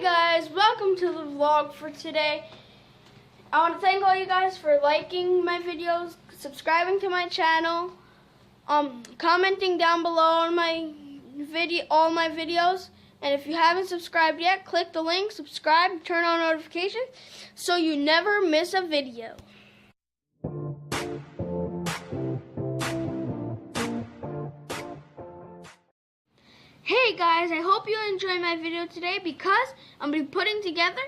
Guys, welcome to the vlog for today. I want to thank all you guys for liking my videos, subscribing to my channel, commenting down below on all my videos, and if you haven't subscribed yet, click the link, subscribe, turn on notifications so you never miss a video. Hey guys, I hope you enjoyed my video today because I'm going to be putting together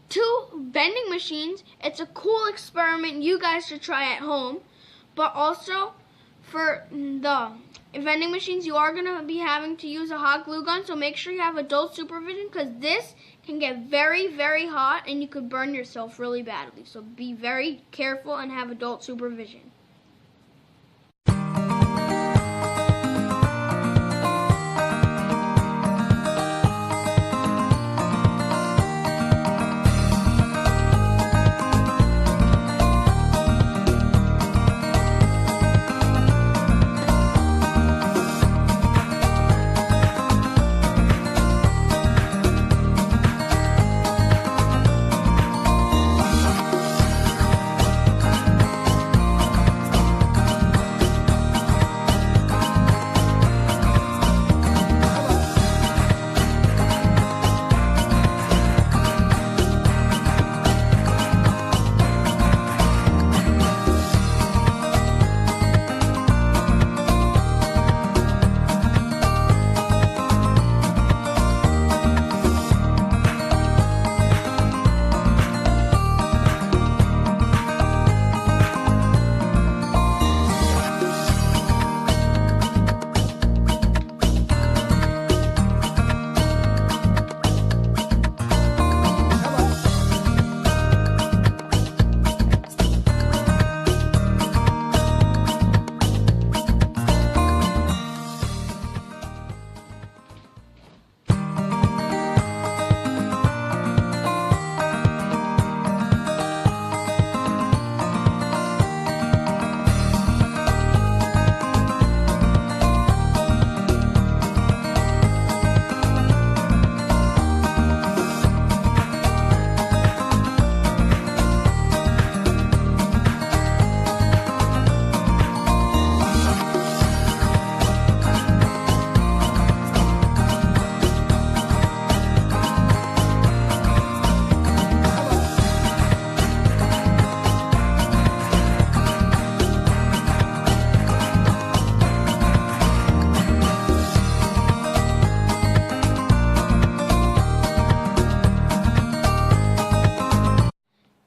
2 vending machines. It's a cool experiment you guys should try at home. But also, for the vending machines, you are going to be having to use a hot glue gun. So make sure you have adult supervision because this can get very, very hot and you could burn yourself really badly. So be very careful and have adult supervision.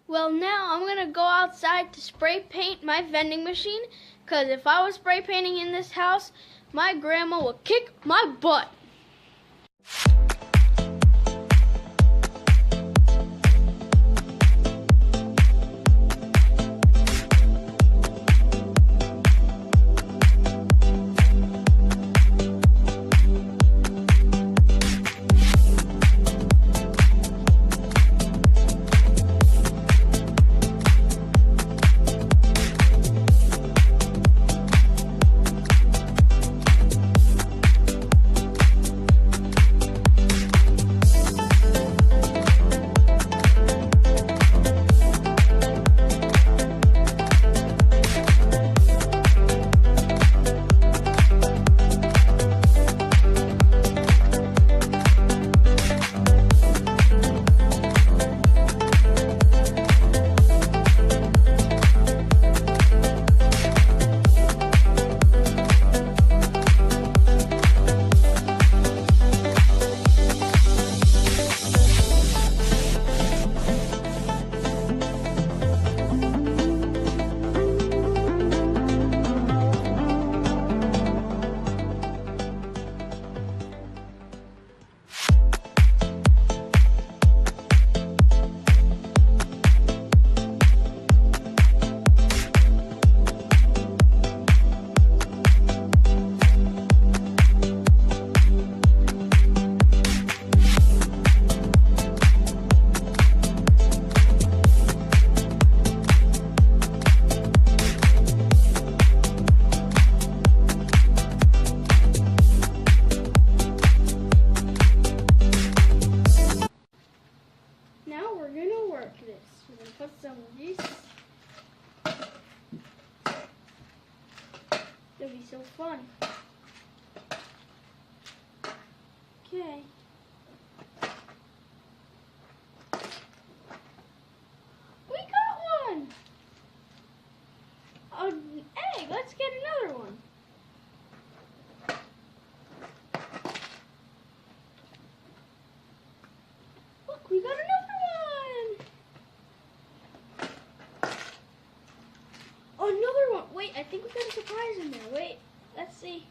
Well, now I'm going to go outside to spray paint my vending machine because if I was spray painting in this house, my grandma would kick my butt. of these. It'll be so fun. Okay. We got one! An egg. Let's get another one. Look, we got another one! Another one! Wait, I think we got a surprise in there. Wait, let's see.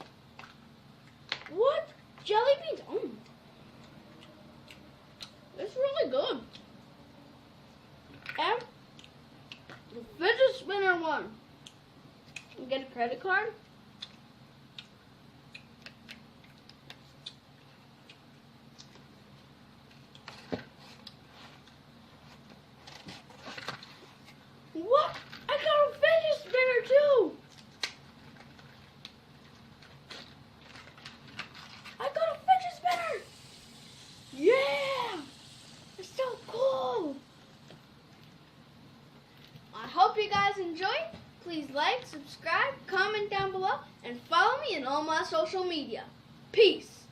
What? Jelly beans? Oh. It's really good. And the Fidget Spinner one. You get a credit card. What? I got a Fidget Spinner too. I got a Fidget Spinner. Yeah. It's so cool. I hope you guys enjoyed. Please like, subscribe, comment down below, and follow me on all my social media. Peace.